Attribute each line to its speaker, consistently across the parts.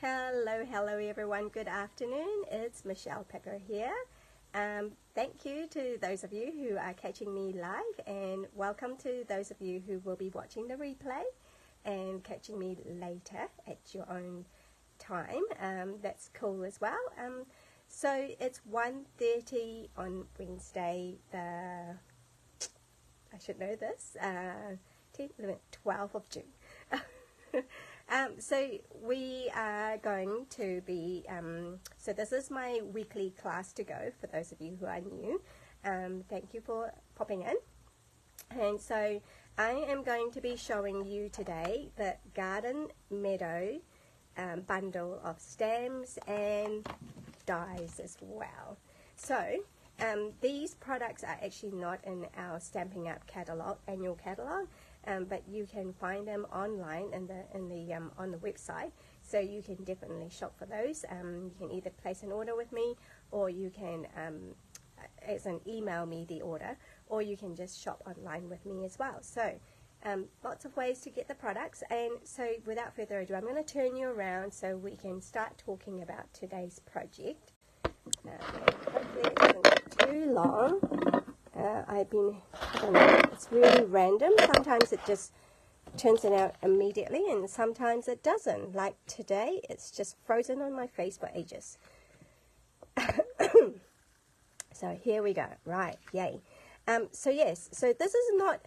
Speaker 1: Hello everyone, good afternoon. It's Michelle Picker here. Thank you to those of you who are catching me live, and welcome to those of you who will be watching the replay and catching me later at your own time. That's cool as well. So it's 1:30 on Wednesday, I should know this, 12th of June. So we are going to be, so this is my weekly class to go for those of you who are new. Thank you for popping in. And so I am going to be showing you today the Garden Meadow bundle of stamps and dies as well. So these products are actually not in our Stampin' Up annual catalog. But you can find them online on the website, so you can definitely shop for those. You can either place an order with me, or you can email me the order, or you can just shop online with me as well. So lots of ways to get the products. And so without further ado, I'm going to turn you around so we can start talking about today's project. Hopefully it doesn't take too long. I don't know, it's really random. Sometimes it just turns it out immediately, and sometimes it doesn't. Like today, it's just frozen on my face for ages. So here we go. Right, yay. So yes, so this is not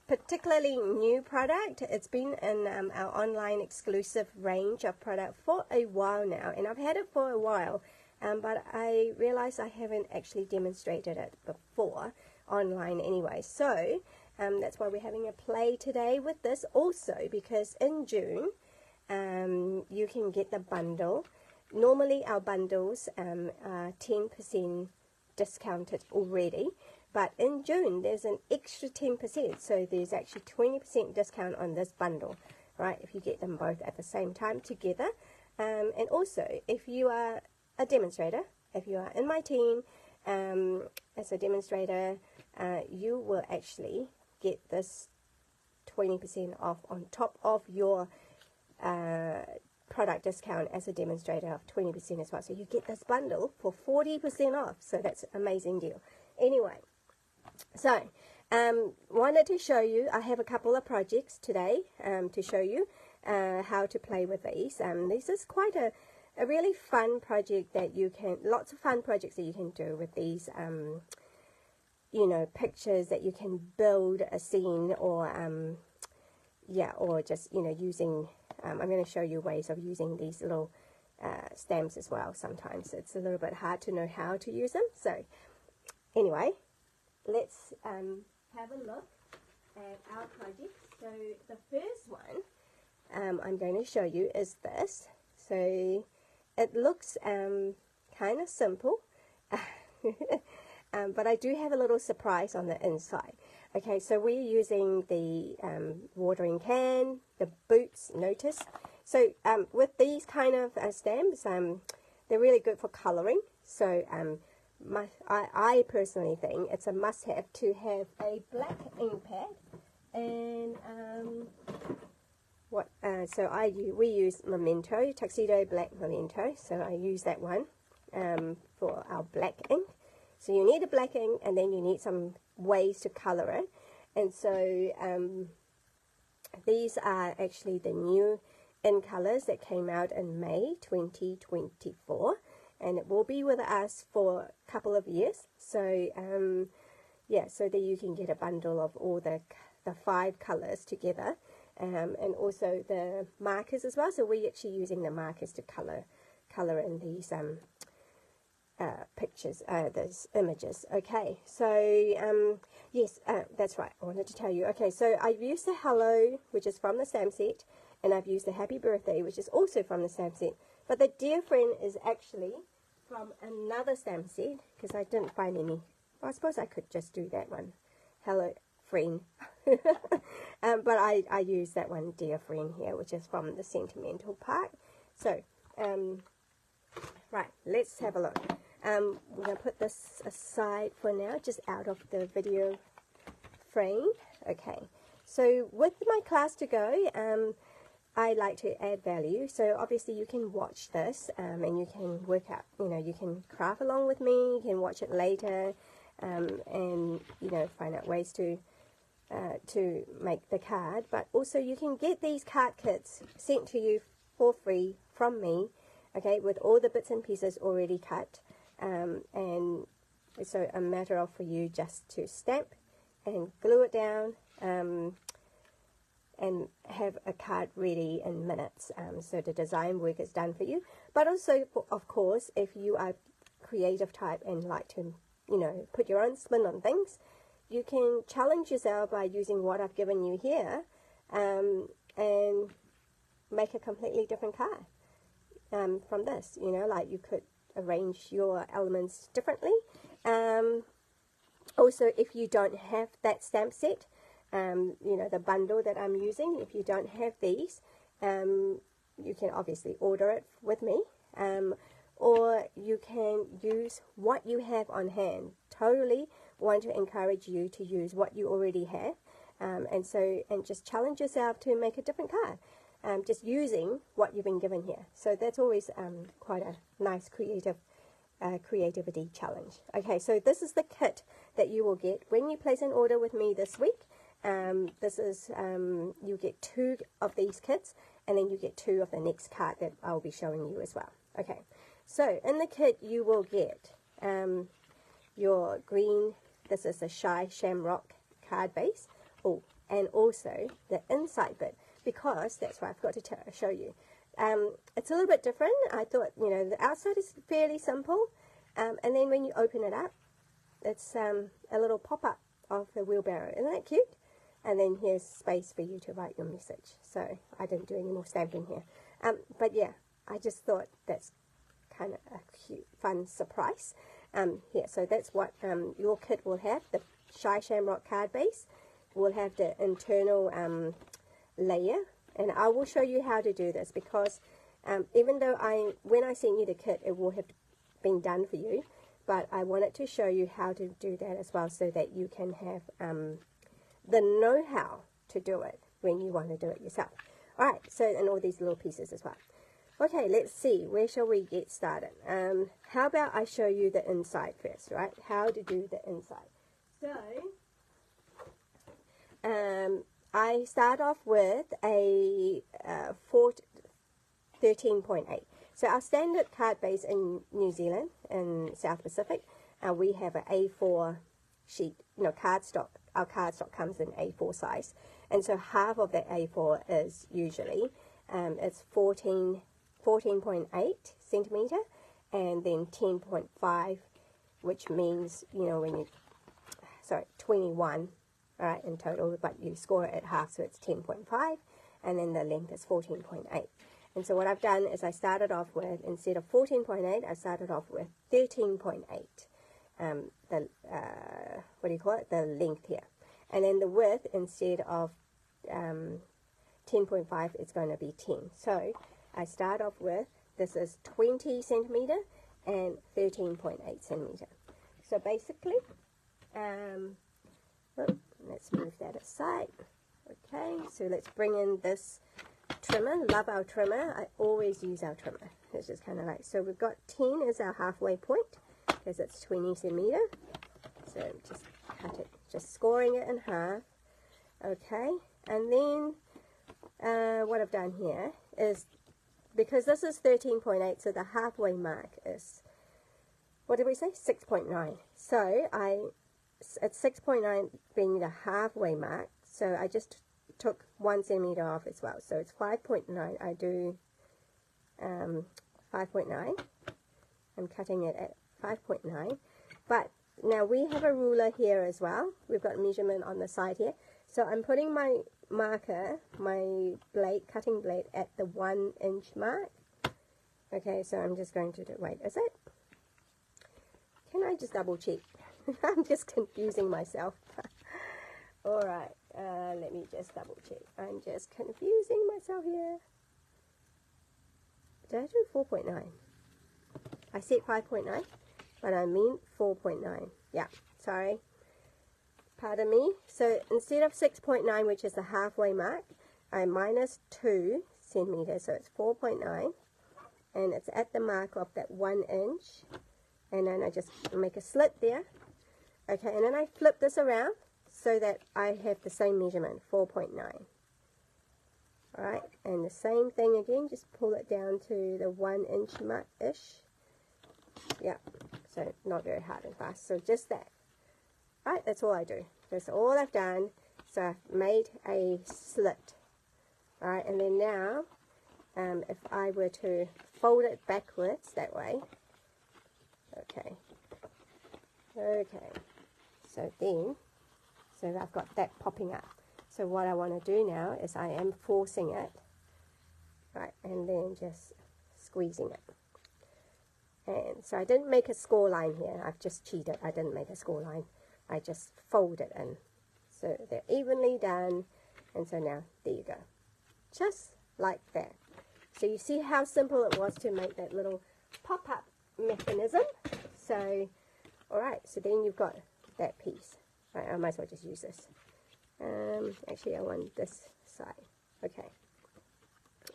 Speaker 1: particularly new product. It's been in our online exclusive range of product for a while now, and I've had it for a while, but I realized I haven't actually demonstrated it before online anyway. So that's why we're having a play today with this, also because in June you can get the bundle. Normally our bundles are 10% discounted already, but in June there's an extra 10%, so there's actually 20% discount on this bundle, right, if you get them both at the same time together. And also, if you are a demonstrator, if you are in my team as a demonstrator, you will actually get this 20% off on top of your product discount as a demonstrator of 20% as well. So you get this bundle for 40% off. So that's an amazing deal. Anyway, so wanted to show you, I have a couple of projects today to show you how to play with these. This is quite a really fun project that you can, lots of fun projects that you can do with these, you know, pictures that you can build a scene, or yeah, or just, you know, using, I'm going to show you ways of using these little stamps as well. Sometimes it's a little bit hard to know how to use them. So anyway, let's have a look at our project. So the first one I'm going to show you is this. So it looks kind of simple, but I do have a little surprise on the inside. Okay, so we're using the watering can, the boots, notice. So with these kind of stamps, they're really good for coloring. So I personally think it's a must-have to have a black ink pad, and we use Memento, Tuxedo Black Memento, so I use that one for our black ink. So you need a black ink, and then you need some ways to color it. And so these are actually the new ink colors that came out in May 2024, and it will be with us for a couple of years. So yeah, so that you can get a bundle of all the 5 colors together. And also the markers as well. So we're actually using the markers to color in these pictures, those images. Okay, so yes, that's right, I wanted to tell you. Okay, so I've used the Hello, which is from the stamp set, and I've used the Happy Birthday, which is also from the stamp set. But the Dear Friend is actually from another stamp set, because I didn't find any. Well, I suppose I could just do that one, Hello Friend. But I use that one, Dear Friend, here, which is from the sentimental part. So right, let's have a look. We're going to put this aside for now, just out of the video frame. Okay, so with my class to go, I like to add value. So obviously you can watch this and you can work out, you know, you can craft along with me, you can watch it later, and, you know, find out ways to make the card. But also you can get these card kits sent to you for free from me, okay, with all the bits and pieces already cut, and so a matter of for you just to stamp and glue it down, and have a card ready in minutes, so the design work is done for you. But also, of course, if you are creative type and like to, you know, put your own spin on things, you can challenge yourself by using what I've given you here, and make a completely different card from this. You know, like you could arrange your elements differently. Also, if you don't have that stamp set, you know, the bundle that I'm using, if you don't have these, you can obviously order it with me, or you can use what you have on hand. Totally want to encourage you to use what you already have, and just challenge yourself to make a different card, just using what you've been given here. So that's always quite a nice creativity challenge. Okay, so this is the kit that you will get when you place an order with me this week. This is, you get 2 of these kits, and then you get 2 of the next card that I'll be showing you as well. Okay, so in the kit you will get your green, this is a Shy Shamrock card base, oh, and also the inside bit, because that's what I've got to show you. It's a little bit different. I thought, you know, the outside is fairly simple, and then when you open it up, it's a little pop-up of the wheelbarrow. Isn't that cute? And then here's space for you to write your message. So I didn't do any more stamping here. But yeah, I just thought that's kind of a cute, fun surprise. Here, so that's what your kit will have. The Shy Shamrock card base will have the internal layer. And I will show you how to do this, because even though when I sent you the kit, it will have been done for you. But I wanted to show you how to do that as well, so that you can have the know-how to do it when you want to do it yourself. Alright, so, and all these little pieces as well. Okay, let's see, where shall we get started? How about I show you the inside first, right? How to do the inside. So, I start off with a 13.8. So our standard card base in New Zealand, in South Pacific, we have an A4 sheet, you know, cardstock. Our cardstock comes in A4 size, and so half of that A4 is usually, it's 14.8 centimeter, and then 10.5, which means, you know, when you, sorry, 21, right, in total, but you score it at half, so it's 10.5, and then the length is 14.8. And so what I've done is I started off with, instead of 14.8, I started off with 13.8. What do you call it? The length here. And then the width, instead of 10.5, it's going to be 10. So I start off with, this is 20 centimeter and 13.8 centimeter. So basically, let's move that aside. Okay, so let's bring in this trimmer. Love our trimmer. I always use our trimmer. It's just kind of like, so we've got 10 as our halfway point, because it's 20 centimeter. So just cut it, just scoring it in half. Okay, and then what I've done here is, because this is 13.8, so the halfway mark is, what did we say? 6.9. So at 6.9 being the halfway mark, so I just took 1 centimeter off as well. So it's 5.9. I do 5.9. I'm cutting it at 5.9. But now we have a ruler here as well. We've got measurement on the side here. So I'm putting my marker, my blade, cutting blade, at the 1 inch mark. Okay, so I'm just going to do, wait, is it? Can I just double check? I'm just confusing myself. Alright, let me just double check. I'm just confusing myself here. Did I do 4.9? I said 5.9, but I mean 4.9. Yeah, sorry. Pardon me. So instead of 6.9, which is the halfway mark, I minus 2 centimeters, so it's 4.9, and it's at the mark of that 1 inch, and then I just make a slit there. Okay, and then I flip this around so that I have the same measurement, 4.9. Alright, and the same thing again, just pull it down to the 1 inch mark-ish. Yeah, so not very hard and fast, so just that. Alright, that's all I do. That's all I've done. So I've made a slit. Alright, and then now, if I were to fold it backwards that way, okay, so then, so I've got that popping up. So what I want to do now is I am forcing it, right, and then just squeezing it. And so I didn't make a score line here. I've just cheated. I didn't make a score line. I just fold it in. So they're evenly done. And so now, there you go. Just like that. So you see how simple it was to make that little pop-up mechanism. So, alright, so then you've got that piece. Right, I might as well just use this. Actually, I want this side. Okay.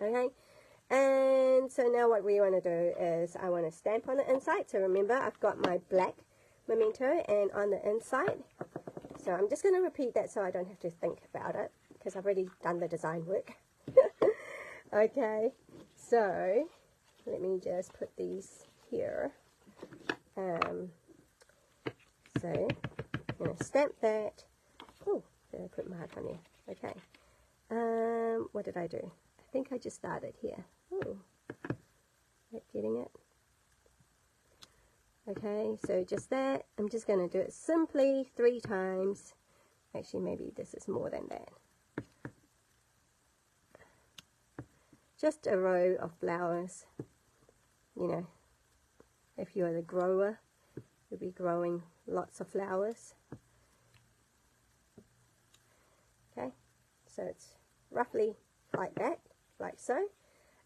Speaker 1: Okay. And so now what we want to do is I want to stamp on the inside. So remember, I've got my black memento and on the inside. So I'm just going to repeat that so I don't have to think about it, because I've already done the design work. Okay. So let me just put these here. So I'm going to stamp that. Oh, did I put mark on there? Okay. What did I do? I think I just started here. Oh, not getting it. Okay, so just that. I'm just going to do it simply 3 times. Actually, maybe this is more than that. Just a row of flowers. You know, if you're the grower, you'll be growing lots of flowers. Okay, so it's roughly like that, like so.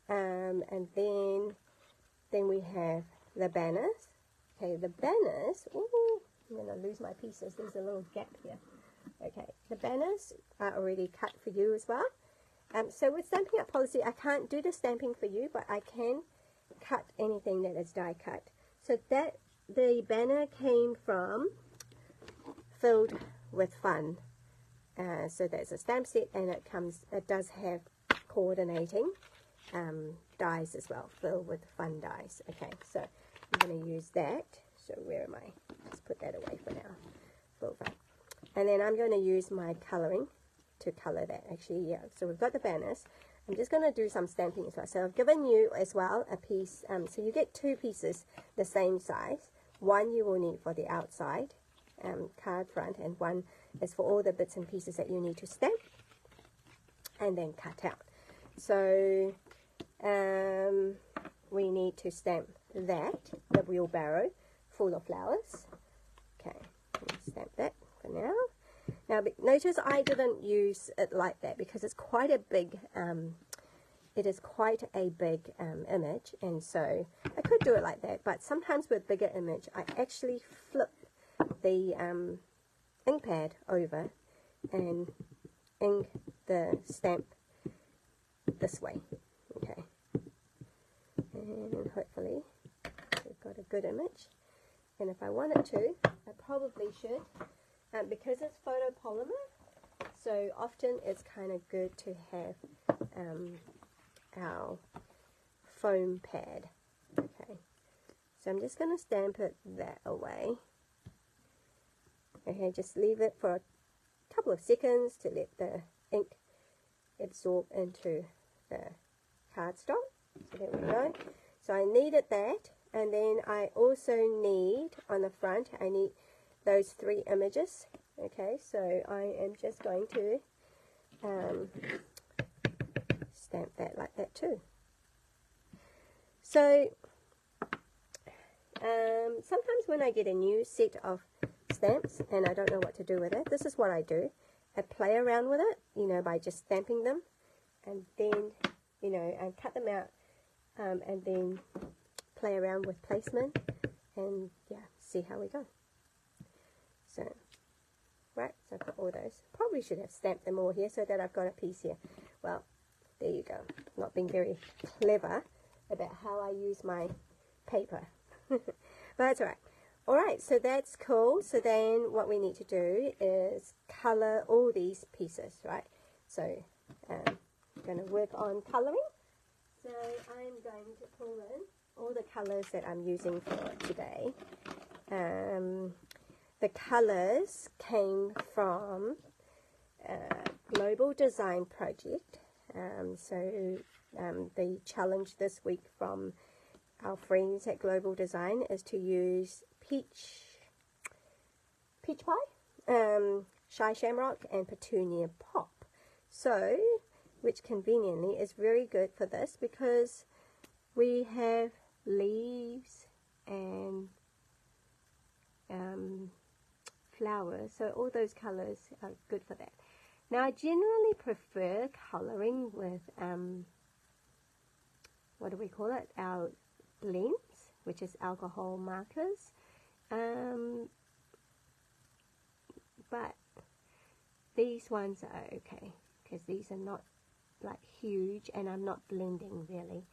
Speaker 1: And then we have the banners. Okay, the banners, ooh, I'm going to lose my pieces. There's a little gap here. Okay, the banners are already cut for you as well. So with Stampin' Up policy, I can't do the stamping for you, but I can cut anything that is die cut. So that the banner came from Filled with Fun. So there's a stamp set, and it does have coordinating dies as well, Filled with Fun dies. Okay, so I'm going to use that. So where am I? Let's put that away for now. Filled Fun. And then I'm going to use my coloring to color that. Actually, yeah. So we've got the banners. I'm just going to do some stamping as well. So I've given you as well a piece. So you get 2 pieces the same size. One you will need for the outside card front, and one is for all the bits and pieces that you need to stamp and then cut out. So we need to stamp that, the wheelbarrow full of flowers. Okay, stamp that for now. Now notice I didn't use it like that because it's quite a big it is quite a big image, and so I could do it like that, but sometimes with bigger image I actually flip the ink pad over and ink the stamp this way. Okay, and hopefully we've got a good image, and if I wanted to, I probably should, because it's photopolymer, so often it's kind of good to have our foam pad. Okay, so I'm just going to stamp it that away. Okay, just leave it for a couple of seconds to let the ink absorb into the cardstock. So there we go. So I needed that, and then I also need on the front, I need those 3 images. Okay, so I am just going to stamp that like that too. So sometimes when I get a new set of stamps and I don't know what to do with it, this is what I do. I play around with it, you know, by just stamping them, and then, you know, and cut them out, and then play around with placement, and yeah, see how we go. So, right, so I've got all those. Probably should have stamped them all here so that I've got a piece here. Well, There you go. Not being very clever about how I use my paper. But that's alright. Alright, so that's cool. So then what we need to do is color all these pieces, right? So I'm going to work on coloring. So I'm going to pull in all the colors that I'm using for today. The colors came from Global Design Project. The challenge this week from our friends at Global Design is to use peach pie, shy shamrock, and petunia pop. So, which conveniently is very good for this because we have leaves and flowers, so all those colors are good for that. Now I generally prefer coloring with what do we call it, our blends, which is alcohol markers, but these ones are okay because these are not like huge and I'm not blending really.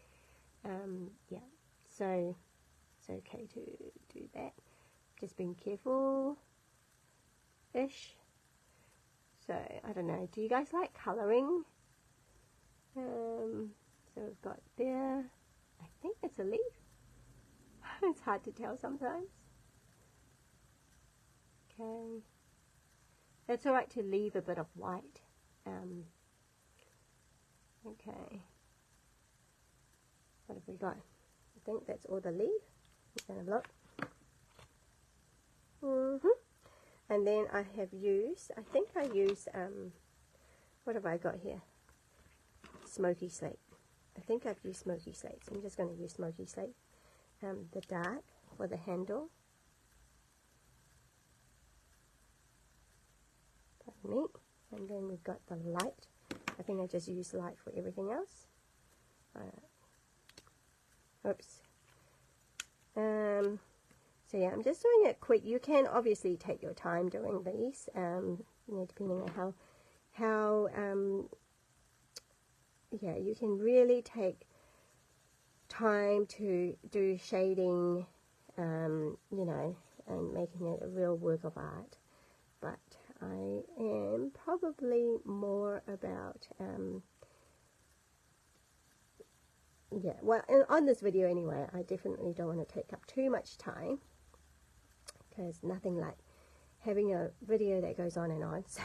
Speaker 1: Yeah, so it's okay to do that, just being careful ish. So I don't know, do you guys like coloring? So we've got there, I think it's a leaf. It's hard to tell sometimes. Okay, it's alright to leave a bit of white. Okay, what have we got? I think that's all the leaf. We're gonna look. And then I have used, I think I used, what have I got here? Smoky slate. I think I've used smoky slate, so I'm just going to use smoky slate. The dark for the handle. Pardon me. And then we've got the light. I think I just used light for everything else. Oops. So yeah, I'm just doing it quick. You can obviously take your time doing these, you know, depending on how yeah, you can really take time to do shading, you know, and making it a real work of art. But I am probably more about, yeah, well, on this video anyway, I definitely don't want to take up too much time. Because nothing like having a video that goes on and on. So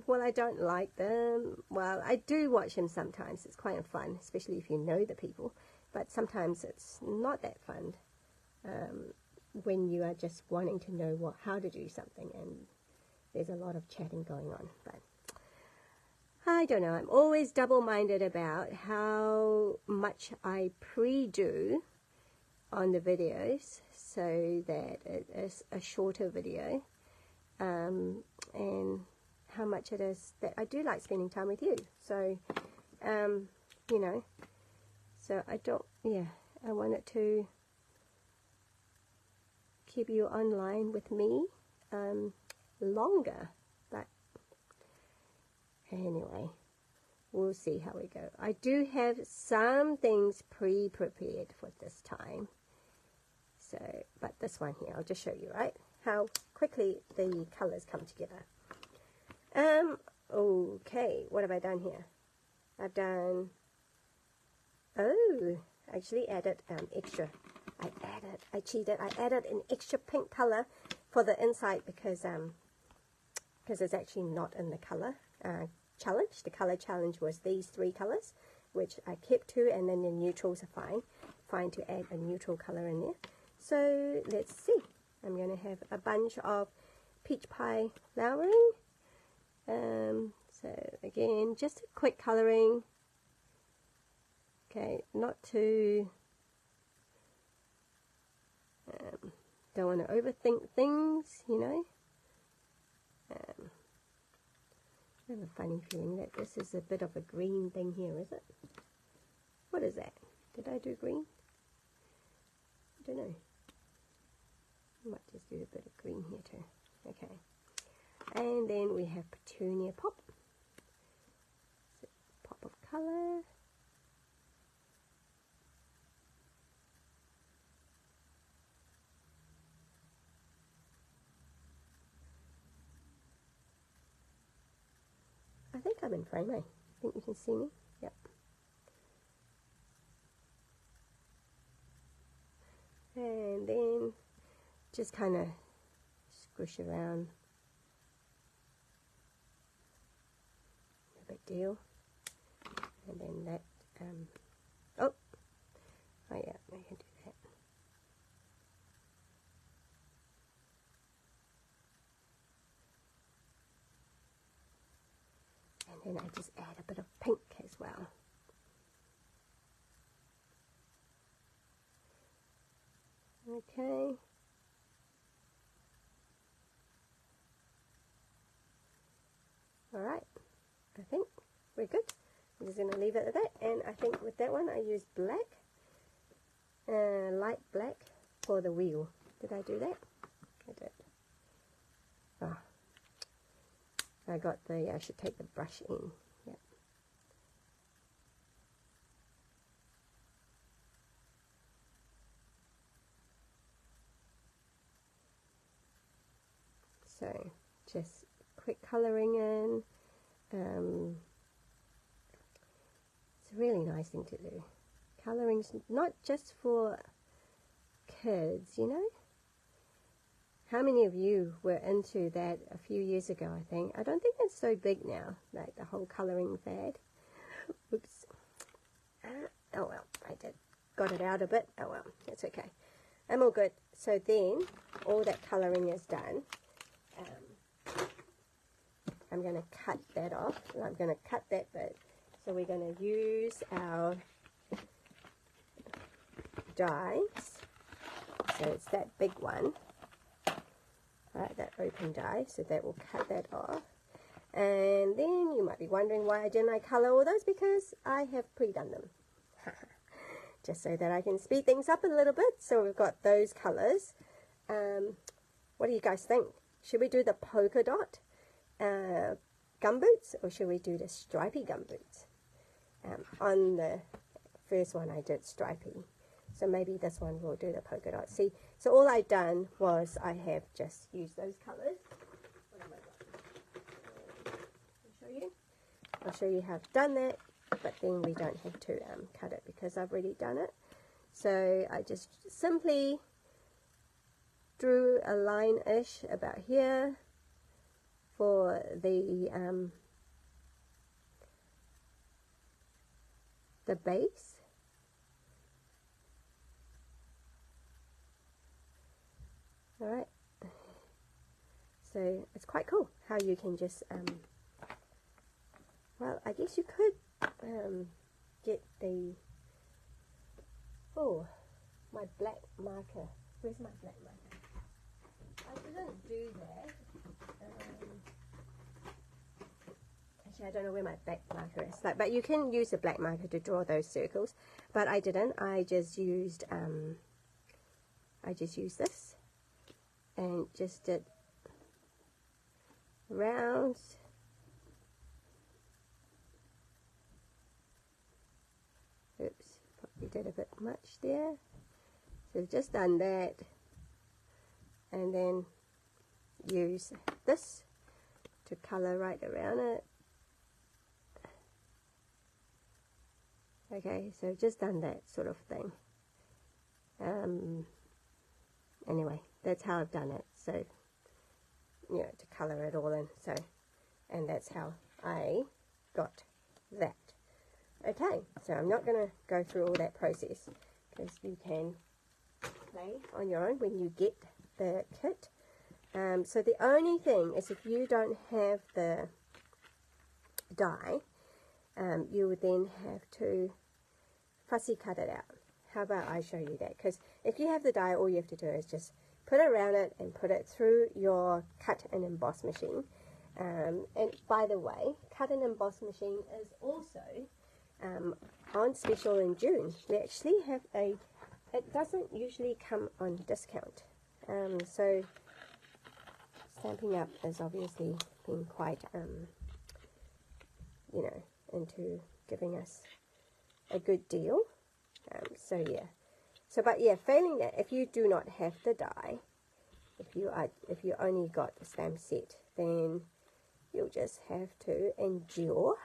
Speaker 1: well, I don't like them. Well, I do watch them sometimes. It's quite fun, especially if you know the people. But sometimes it's not that fun when you are just wanting to know how to do something and there's a lot of chatting going on. But I don't know. I'm always double-minded about how much I pre-do on the videos so that it is a shorter video, and how much it is that I do like spending time with you. So you know, so I don't, yeah, I wanted to keep you online with me longer, but anyway, we'll see how we go. I do have some things pre-prepared for this time. So, but this one here, I'll just show you, right, how quickly the colors come together. Okay, what have I done here? I've done, oh, I actually added extra. I cheated. I added an extra pink color for the inside because it's actually not in the color challenge. The color challenge was these 3 colors, which I kept to, and then the neutrals are fine. Fine to add a neutral color in there. So let's see. I'm going to have a bunch of peach pie flowering. So again, just a quick coloring. Okay, not too, don't want to overthink things, you know. I have a funny feeling that this is a bit of a green thing here, is it? What is that? Did I do green? I don't know. I might just do a bit of green here too. Okay. And then we have petunia pop. So color. I think I'm in frame, eh? I think you can see me. Yep. And then just kind of squish around. No big deal. And then that, oh yeah, I can do that. And then I just add a bit of pink as well. Okay. Alright, I think we're good. I'm just going to leave it at that, and I think with that one I used black, light black for the wheel. Did I do that? I did. Oh, I got the, I should take the brush in. Yep. So, just quick colouring in. It's a really nice thing to do. Colouring's not just for kids, you know. How many of you were into that a few years ago, I think? I don't think it's so big now, like the whole colouring fad. Oops. Oh well, I got it out a bit. Oh well, it's okay. I'm all good. So then, all that colouring is done. I'm going to cut that off. I'm going to cut that bit. So we're going to use our dies. So it's that big one. Right, that open die. So that will cut that off. And then you might be wondering why didn't I colour all those? Because I have pre-done them. Just so that I can speed things up a little bit. So we've got those colours. What do you guys think? Should we do the polka dot gumboots, or should we do the stripy gumboots? On the first one I did stripy, so maybe this one will do the polka dot. See, so all I done was I have just used those colours. What have I got? I'll show you how I've done that, but then we don't have to cut it because I've already done it. So I just simply drew a line-ish about here for the base. Alright, so it's quite cool how you can just well, I guess you could get the, oh, my black marker. Where's my black marker? I didn't do that. Actually, I don't know where my black marker is. But you can use a black marker to draw those circles. But I didn't. I just used this and just did rounds. Oops, probably did a bit much there. So I've just done that, and then use this to colour right around it. Okay, so I've just done that sort of thing. Anyway, that's how I've done it. So, you know, to colour it all in. So, and that's how I got that. Okay, so I'm not going to go through all that process because you can play on your own when you get the kit. So the only thing is, if you don't have the die, you would then have to fussy cut it out. How about I show you that? Because if you have the die, all you have to do is just put it around it and put it through your cut and emboss machine. And by the way, cut and emboss machine is also on special in June. We actually have a, it doesn't usually come on discount. So Stampin' Up has obviously been quite, you know, into giving us a good deal. So yeah. So, but yeah, failing that, if you do not have the die, if you only got the stamp set, then you'll just have to endure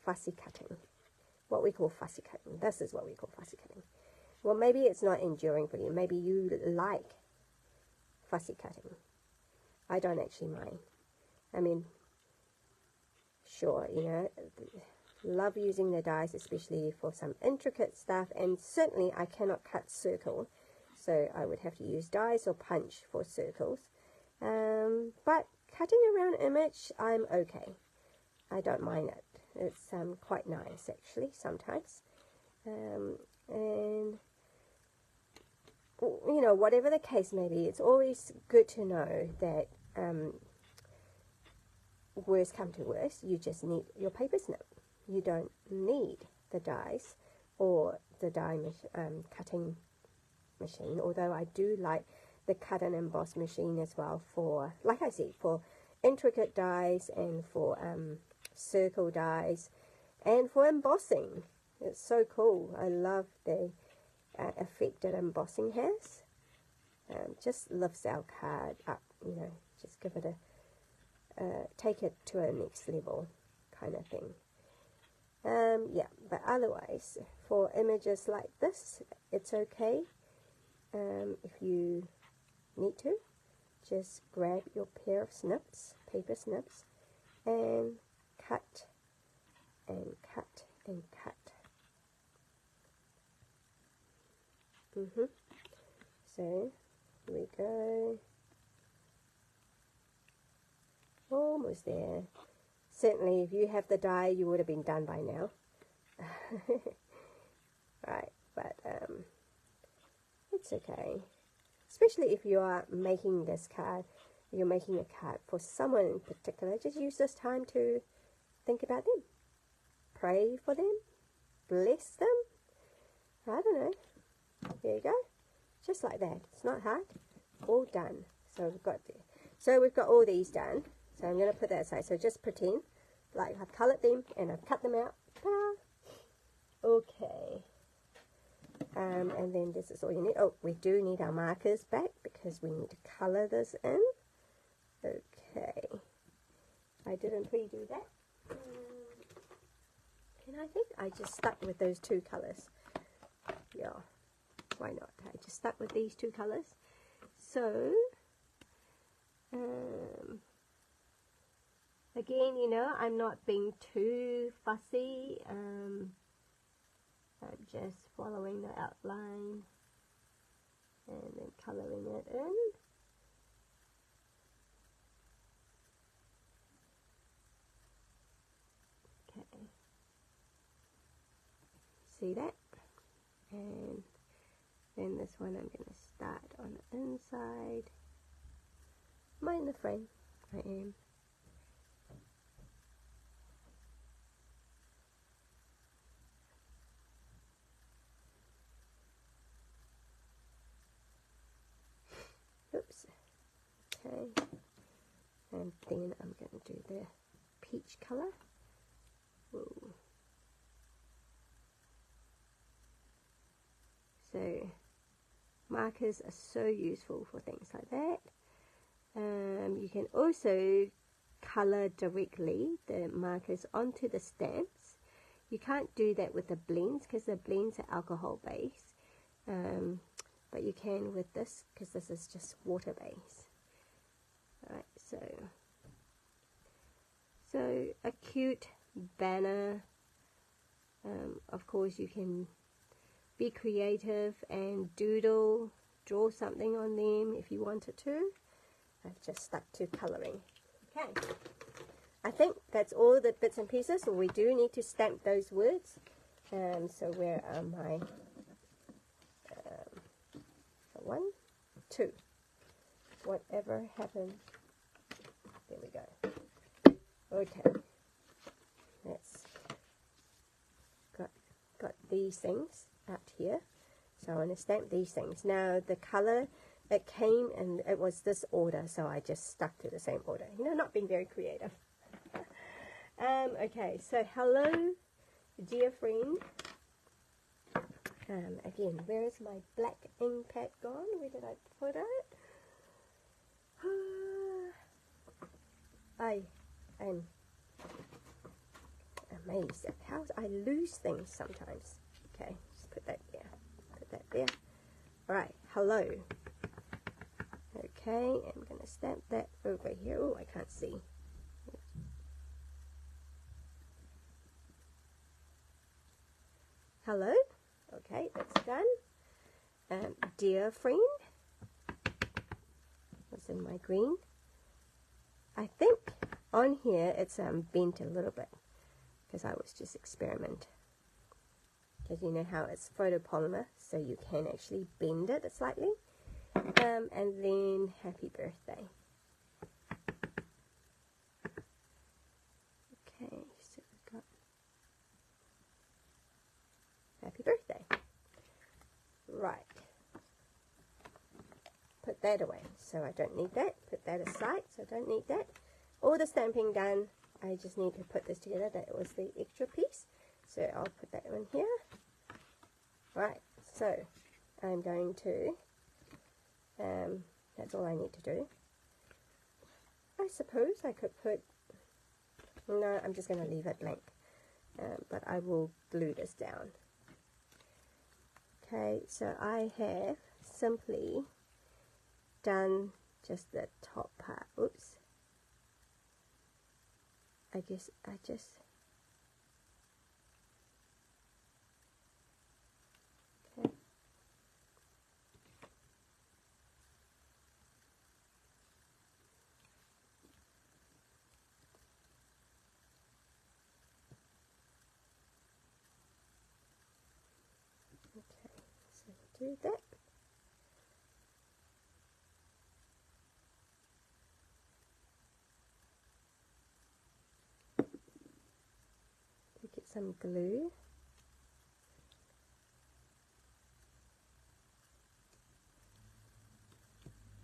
Speaker 1: fussy cutting. What we call fussy cutting. This is what we call fussy cutting. Well, maybe it's not enduring for you. Maybe you like fussy cutting. I don't actually mind. I mean, sure, you know, love using the dies, especially for some intricate stuff, and certainly I cannot cut circle, so I would have to use dies or punch for circles. But cutting around image, I'm okay. I don't mind it. It's quite nice actually sometimes. And you know, whatever the case may be, it's always good to know that worst come to worst, you just need your paper snip. You don't need the dies or the die cutting machine, although I do like the cut and emboss machine as well for, like I said, for intricate dies and for circle dies and for embossing. It's so cool. I love the effect that embossing has. Just lifts our card up, you know, just give it a take it to a next level kind of thing. Yeah, but otherwise for images like this, it's okay. If you need to, just grab your pair of snips, paper snips, and cut and cut and cut. So here we go. Almost there. Certainly, if you have the die, you would have been done by now. Right, but it's okay. Especially if you are making this card, you're making a card for someone in particular. Just use this time to think about them, pray for them, bless them. I don't know. There you go. Just like that. It's not hard. All done. So we've got all these done. So I'm going to put that aside. So just pretend like I've coloured them and I've cut them out. Ta-da! Okay. And then this is all you need. Oh, we do need our markers back because we need to colour this in. Okay. I didn't redo that. And I think I just stuck with those two colours. Yeah. Why not? I just stuck with these two colours. So, again, you know, I'm not being too fussy. I'm just following the outline and then colouring it in. Okay. See that? And then this one I'm going to start on the inside. Am I in the frame? I am. Oops. Okay. And then I'm going to do the peach colour. Whoa. So markers are so useful for things like that. You can also colour directly the markers onto the stamps. You can't do that with the blends because the blends are alcohol based, but you can with this because this is just water based. Alright, so a cute banner. Of course you can be creative and doodle, draw something on them if you wanted to. I've just stuck to colouring. Okay, I think that's all the bits and pieces. So we do need to stamp those words. So where are my 1, 2? Whatever happened? There we go. Okay, let's got these things out here. So I want to stamp these things. Now the colour, it came and it was this order, so I just stuck to the same order. You know, not being very creative. Okay, so hello Dear friend, again, where is my black ink pad gone? Where did I put it? I am amazed at how I lose things sometimes. Okay, just put that there. Put that there. Alright, hello. Okay, I'm going to stamp that over here. Oh, I can't see. Hello. Okay, that's done. Dear friend. What's in my green? I think on here it's bent a little bit because I was just experimenting. Because you know how it's photopolymer, so you can actually bend it slightly. And then happy birthday. Okay, so we've got happy birthday. Right. Put that away, so I don't need that. Put that aside, so I don't need that. All the stamping done. I just need to put this together. That was the extra piece, so I'll put that in here. Right, so I'm going to, that's all I need to do. I suppose I could put, no, I'm just going to leave it blank, but I will glue this down. Okay, so I have simply done just the top part. Oops. I guess I just okay. Okay, so do that. Get some glue.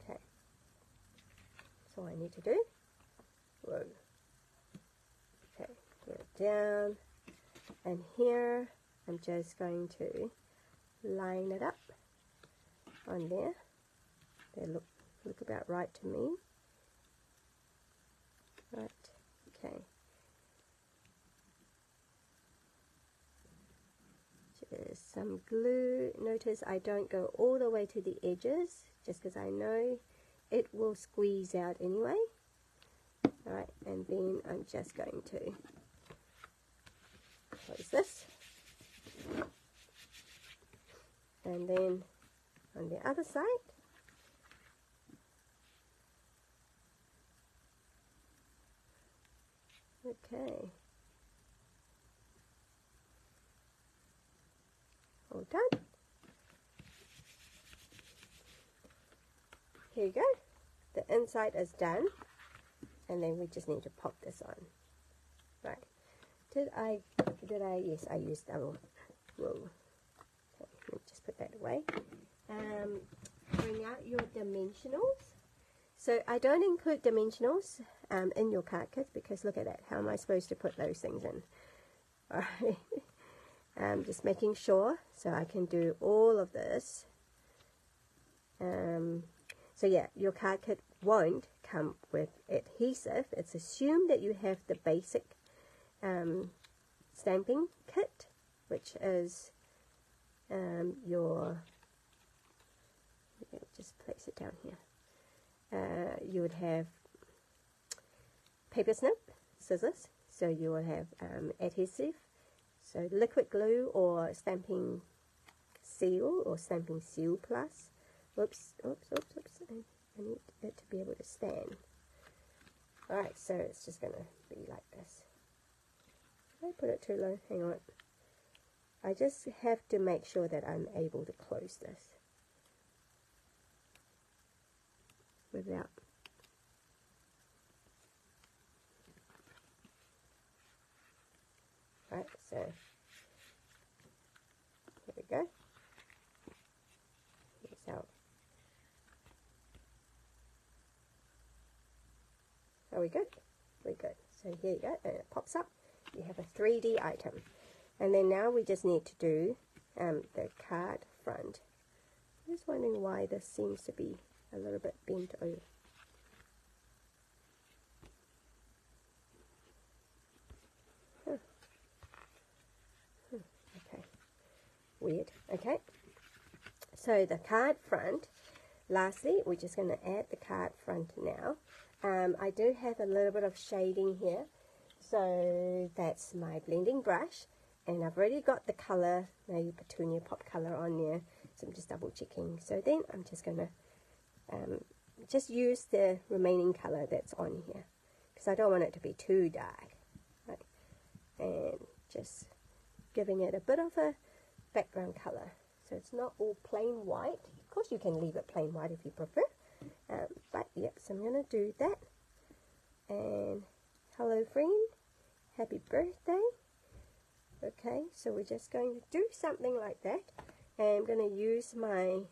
Speaker 1: Okay, that's all I need to do. Whoa. Okay, put it down, and here I'm just going to line it up on there. They look about right to me. Right. Okay. Just some glue. Notice I don't go all the way to the edges, just because I know it will squeeze out anyway. Alright, and then I'm just going to close this. And then on the other side, okay, all done. Here you go. The inside is done, and then we just need to pop this on. Right. Did I? Yes, I used double. Whoa. Okay, let me just put that away. Bring out your dimensionals. So I don't include dimensionals in your card kit because look at that. How am I supposed to put those things in? Alright. Just making sure so I can do all of this. So yeah, your card kit won't come with adhesive. It's assumed that you have the basic stamping kit, which is your, just place it down here. You would have paper snip, scissors, so you will have adhesive, so liquid glue or stamping seal or stamping seal plus. Oops, oops, oops, oops, I need it to be able to stand. Alright, so it's just going to be like this. Did I put it too low? Hang on. I just have to make sure that I'm able to close this without. Right, so here we go. Here's how. Are we good? We're good. So here you go, and it pops up. You have a 3D item. And then now we just need to do the card front. I'm just wondering why this seems to be a little bit bent over. Okay, weird. Okay, so the card front, lastly, we're just going to add the card front now. I do have a little bit of shading here, so that's my blending brush, and I've already got the color, my Petunia Pop color on there, so I'm just double checking. So then I'm just going to just use the remaining color that's on here, because I don't want it to be too dark, right? And just giving it a bit of a background color, so it's not all plain white. Of course you can leave it plain white if you prefer, but yep, so I'm going to do that. And hello friend, happy birthday. Okay, so we're just going to do something like that, and I'm going to use my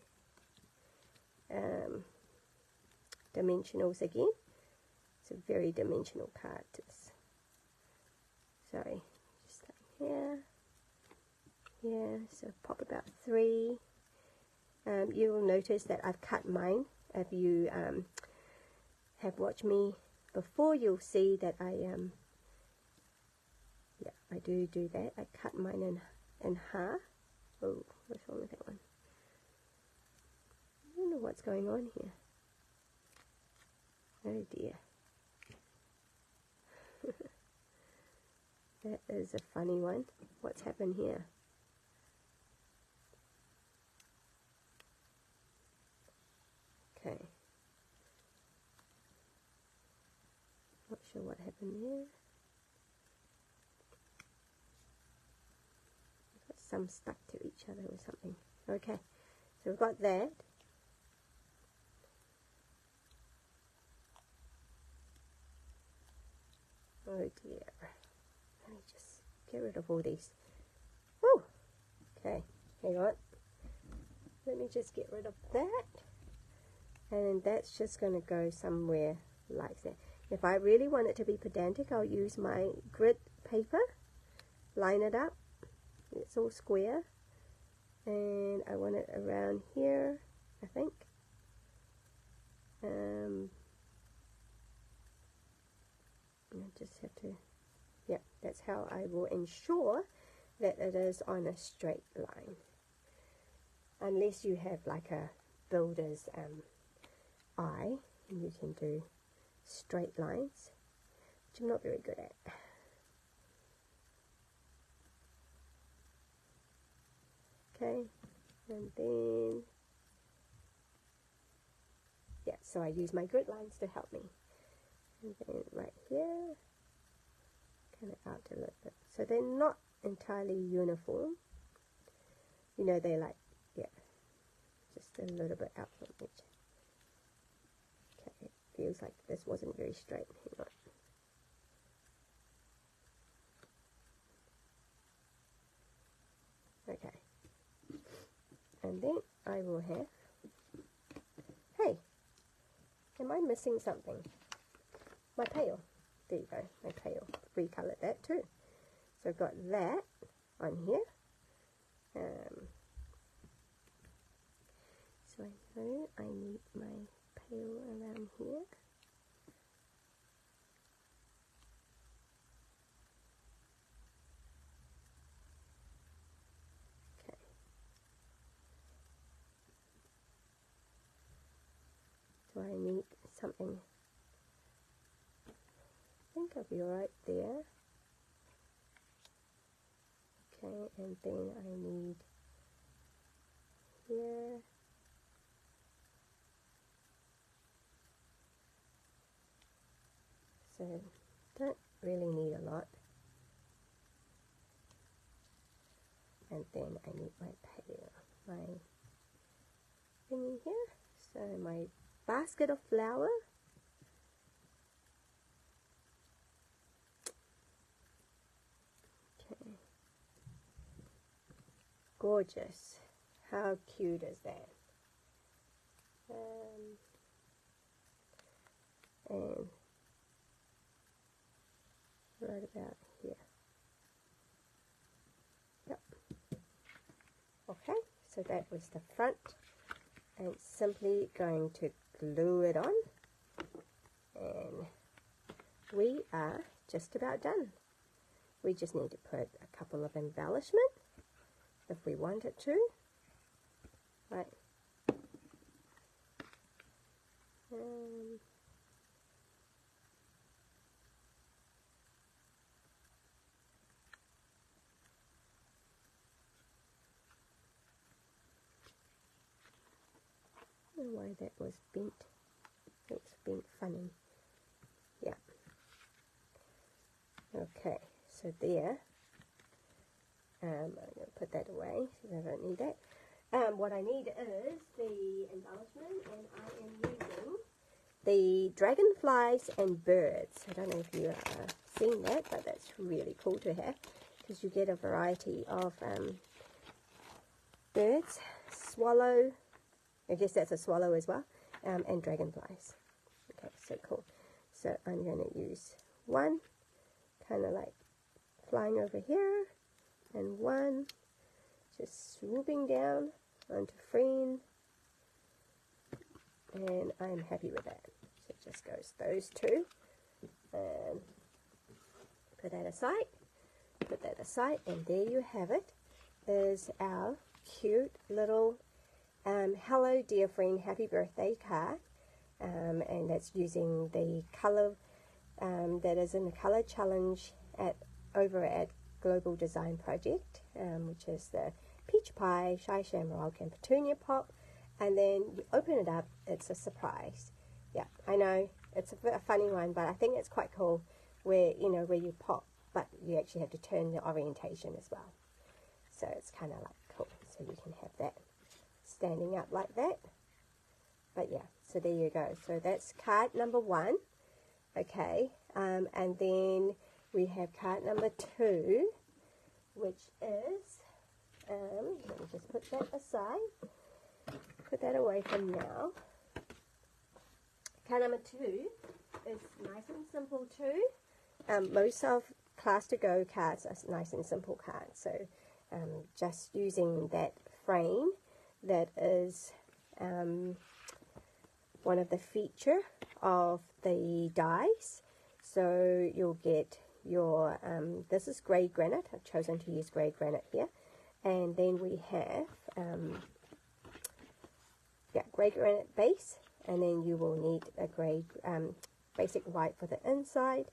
Speaker 1: dimensionals again. It's a very dimensional card. Sorry, just like here, so pop about 3. You will notice that I've cut mine. If you have watched me before, you'll see that I do that. I cut mine in half. Oh, what's wrong with that one? I don't know what's going on here. Oh dear. That is a funny one. What's happened here? Okay. Not sure what happened there. Got some stuck to each other or something. Okay, so we've got that. Oh dear. Let me just get rid of all these. Woo! Okay, hang on. Let me just get rid of that. And that's just going to go somewhere like that. If I really want it to be pedantic, I'll use my grid paper, line it up. It's all square. And I want it around here, I think. I just have to, yeah, that's how I will ensure that it is on a straight line. Unless you have like a builder's eye, and you can do straight lines, which I'm not very good at. Okay, and then, yeah, so I use my grid lines to help me. And then right here, kind of out a little bit. So they're not entirely uniform. You know, they're like, yeah, just a little bit out from each. Okay, it feels like this wasn't very straight. Hang on. Okay. And then I will have, hey, am I missing something? My tail. There you go, my tail. Recolored that too. So I've got that on here. So I know I need my tail around here. Okay. So I need something. I think I'll be right there. Okay, and then I need here. So don't really need a lot. And then I need my pail, my thingy here. So my basket of flour. Okay. Gorgeous. How cute is that? And right about here. Okay, so that was the front, and simply going to glue it on, and we are just about done. We just need to put a couple of embellishment if we wanted to, right? I don't know why that was bent. It was bent funny. Yeah. Okay, so there. I'm going to put that away because I don't need that. What I need is the embellishment, and I am using the dragonflies and birds. I don't know if you are seeing that, but that's really cool to have because you get a variety of birds, swallow, I guess that's a swallow as well, and dragonflies. Okay, so cool. So I'm going to use one kind of like flying over here, and one just swooping down onto Freen, and I'm happy with that. So it just goes those two, and put that aside, and there you have it, is our cute little hello dear friend, happy birthday card, and that's using the color that is in the color challenge over at Global Design Project, which is the peach pie, shy shamrock, and petunia pop. And then you open it up, it's a surprise. Yeah, I know it's a funny one, but I think it's quite cool where you pop, but you actually have to turn the orientation as well. So it's kind of like cool. So you can have that standing up like that. But yeah, so there you go. So that's card number 1. Okay, and then we have card number 2, which is, let me just put that aside, put that away for now. Card number 2 is nice and simple too. Most of Class to Go cards are nice and simple cards, so just using that frame that is one of the feature of the dies. So you'll get your, this is grey granite. I've chosen to use grey granite here. And then we have, grey granite base. And then you will need a grey, basic white for the inside.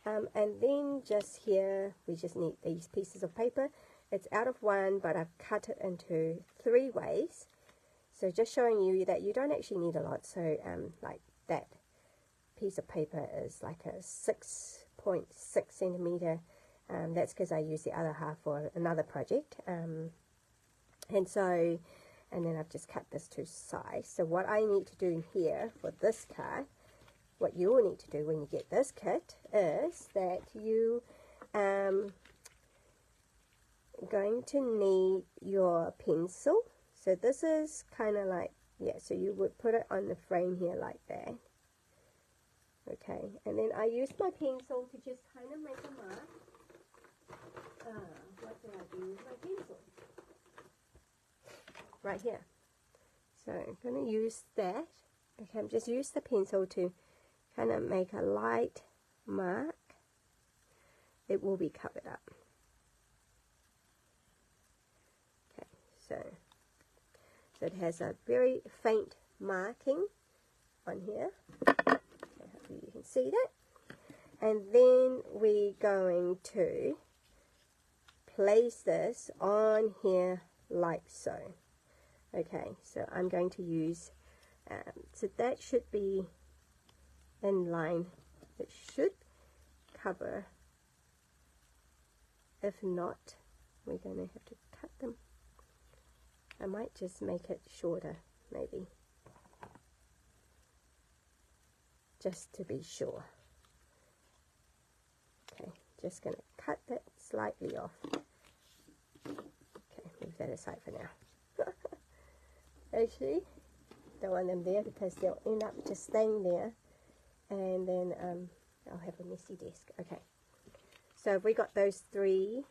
Speaker 1: And then just here, we just need these pieces of paper. It's out of 1, but I've cut it into 3 ways. So just showing you that you don't actually need a lot. So like that piece of paper is like a 6.6 centimeter. That's because I use the other half for another project. And then I've just cut this to size. So what I need to do here for this card, what you will need to do when you get this kit is that you going to need your pencil. So this is kind of like, so you would put it on the frame here like that. Okay, and then I use my pencil to just kind of make a mark. What did I do with my pencil? Right here. So I'm going to use that. Okay, I'm just use the pencil to kind of make a light mark. It will be covered up. Okay, so it has a very faint marking on here. Hopefully you can see that. And then we're going to place this on here like so. Okay, so I'm going to use, so that should be in line. It should cover. If not, we're going to have to cut them. I might just make it shorter, maybe, just to be sure. Okay, just going to cut that slightly off. Okay, move that aside for now. Actually, don't want them there because they'll end up just staying there, and then I'll have a messy desk. Okay, so we got those 3.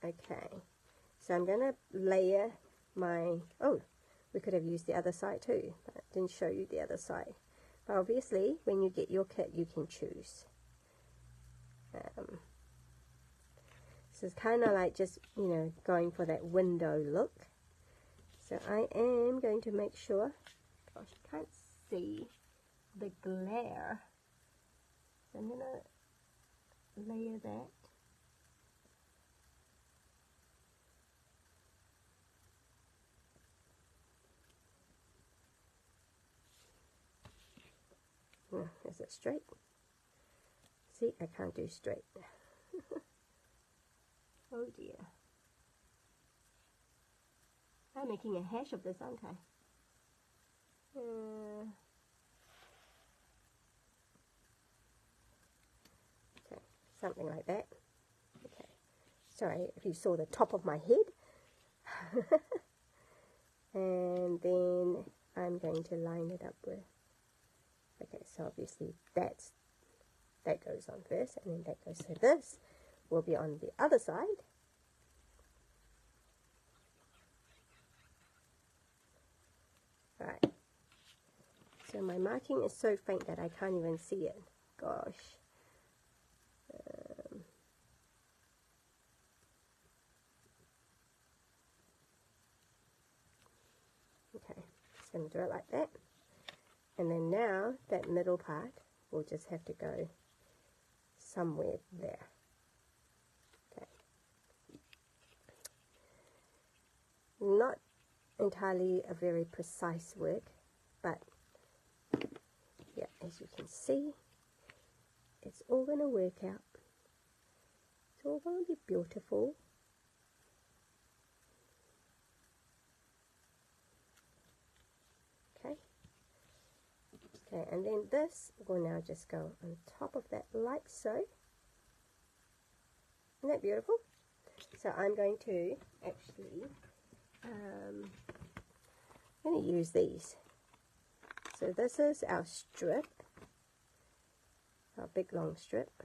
Speaker 1: Okay, so I'm going to layer my, oh, we could have used the other side too, but I didn't show you the other side. But obviously, when you get your kit, you can choose. So it's kind of like just, you know, going for that window look. So I am going to make sure, gosh, you can't see the glare. So I'm going to layer that. Oh, is it straight? See, I can't do straight. Oh dear. I'm making a hash of this, aren't I? Okay, something like that. Okay. Sorry if you saw the top of my head. And then I'm going to line it up with, okay, so obviously that goes on first, and then that goes, so this will be on the other side. Right, so my marking is so faint that I can't even see it. Gosh. Okay, just going to do it like that. And then now that middle part will just have to go somewhere there. Okay. Not entirely a very precise work, but yeah, as you can see, it's all going to work out. It's all going to be beautiful. Okay. Okay, and then this will now just go on top of that like so. Isn't that beautiful? So I'm going to actually, I'm going to use these. So this is our strip, our big long strip.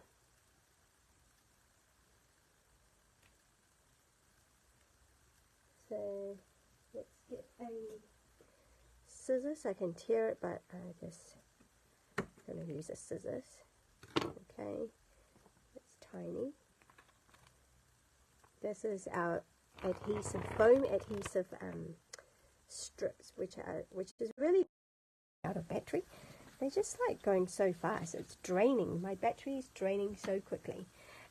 Speaker 1: So let's get a scissors. I can tear it, but I just going to use a scissors. Okay, it's tiny. This is our adhesive, foam adhesive strips, which is really out of battery. They're just like going so fast. It's draining. My battery is draining so quickly.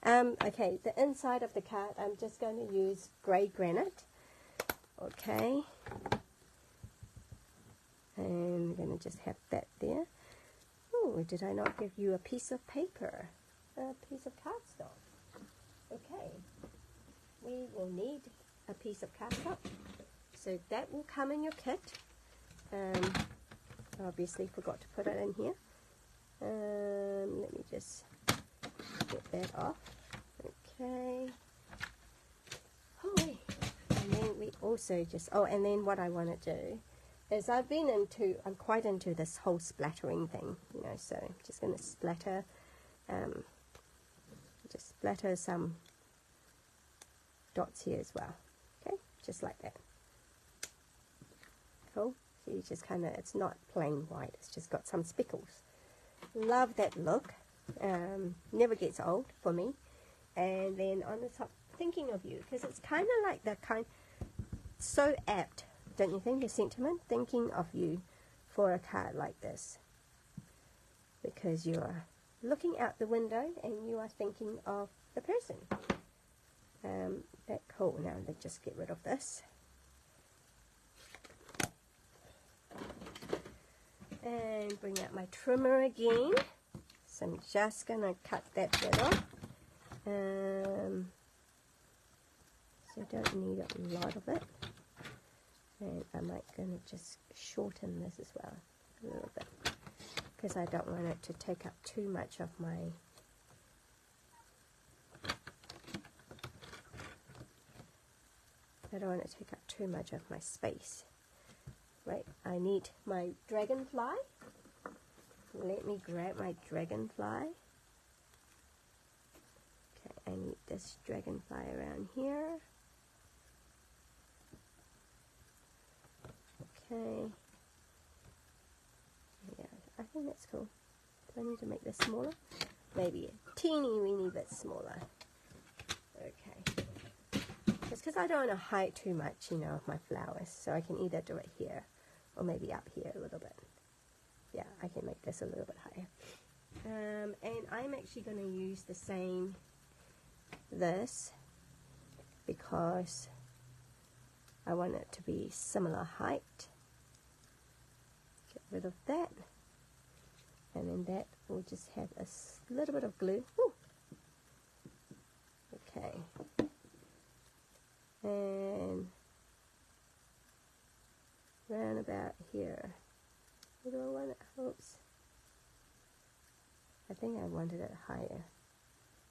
Speaker 1: Okay, the inside of the card, I'm just going to use grey granite. Okay, and I'm going to just have that there. Oh, did I not give you a piece of paper? A piece of cardstock. Okay, we will need a piece of cardstock. So that will come in your kit. Obviously forgot to put it in here. Let me just get that off. Okay. Holy. And then we also just, oh, and then what I want to do is I'm quite into this whole splattering thing, you know, so I'm just going to splatter, just splatter some dots here as well. Okay, just like that. Cool. So you just kind of, it's not plain white, it's just got some speckles. Love that look. Never gets old for me. And then on the top, thinking of you, because it's kind of like the so apt, don't you think, the sentiment, thinking of you for a card like this, because you are looking out the window and you are thinking of the person. That cool. Now let's just get rid of this. And bring out my trimmer again. So I'm just going to cut that bit off. So I don't need a lot of it. And I'm going to just shorten this as well a little bit, because I don't want it to take up too much of my space. Right, I need my dragonfly. Let me grab my dragonfly. Okay, I need this dragonfly around here. Okay. Yeah, I think that's cool. Do I need to make this smaller? Maybe a teeny weeny bit smaller. Okay. Just because I don't want to hide too much, you know, of my flowers. So I can either do it here or maybe up here a little bit. Yeah, I can make this a little bit higher. And I'm actually going to use the same, this, because I want it to be similar height. Get rid of that. And then that will just have a little bit of glue. Woo. Okay. And round about here. What do I want it? Oops. I think I wanted it higher.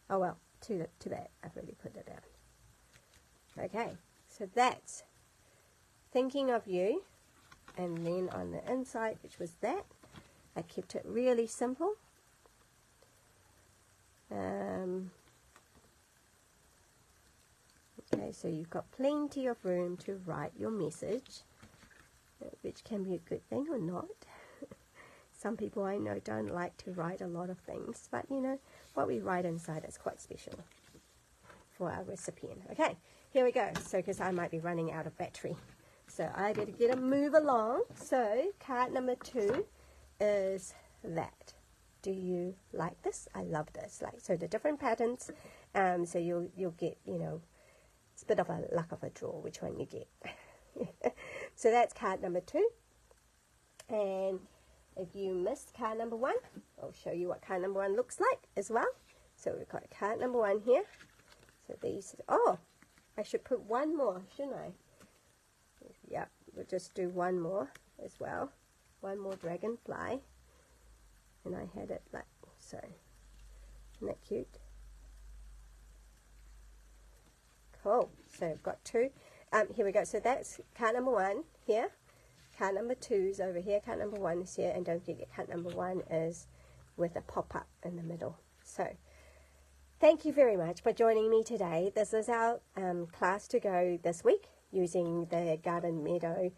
Speaker 1: Oh well, too bad. I've already put it down. Okay, so that's thinking of you. And then on the inside, which was that, I kept it really simple. Okay, so you've got plenty of room to write your message, which can be a good thing or not. Some people I know don't like to write a lot of things, but you know, what we write inside is quite special for our recipient. Okay, here we go. So, because I might be running out of battery, so I better get a move along. So, card number 2 is that. Do you like this? I love this. Like, so the different patterns, so you'll get, you know, it's a bit of a luck of a draw which one you get. So that's card number 2. And if you missed card number 1, I'll show you what card number 1 looks like as well. So we've got card number 1 here. So these, oh, I should put one more, shouldn't I? Yep, we'll just do one more as well. One more dragonfly. And I had it like so. Isn't that cute? Cool. So I've got 2. Here we go. So that's card number 1 here. Card number 2 is over here. Card number 1 is here. And don't forget, card number 1 is with a pop-up in the middle. So thank you very much for joining me today. This is our class to go this week using the Garden Meadow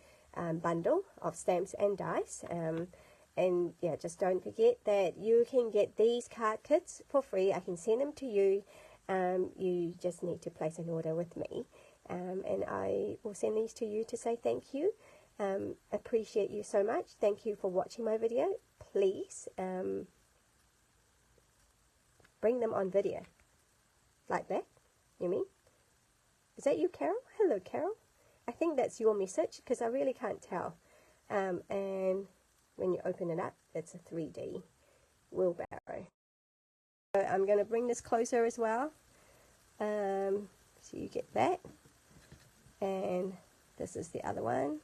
Speaker 1: bundle of stamps and dies. And yeah, just don't forget that you can get these card kits for free. I can send them to you. You just need to place an order with me. And I will send these to you to say thank you. Appreciate you so much. Thank you for watching my video. Please bring them on video. Like that, you mean? Is that you, Carol? Hello, Carol. I think that's your message because I really can't tell. And when you open it up, it's a 3D wheelbarrow. So I'm going to bring this closer as well. So you get that. And this is the other one.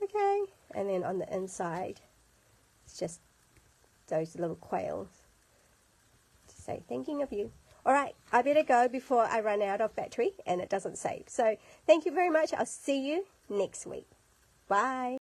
Speaker 1: Okay. And then on the inside, it's just those little quails to say thinking of you. All right, I better go before I run out of battery and it doesn't save. So thank you very much. I'll see you next week. Bye.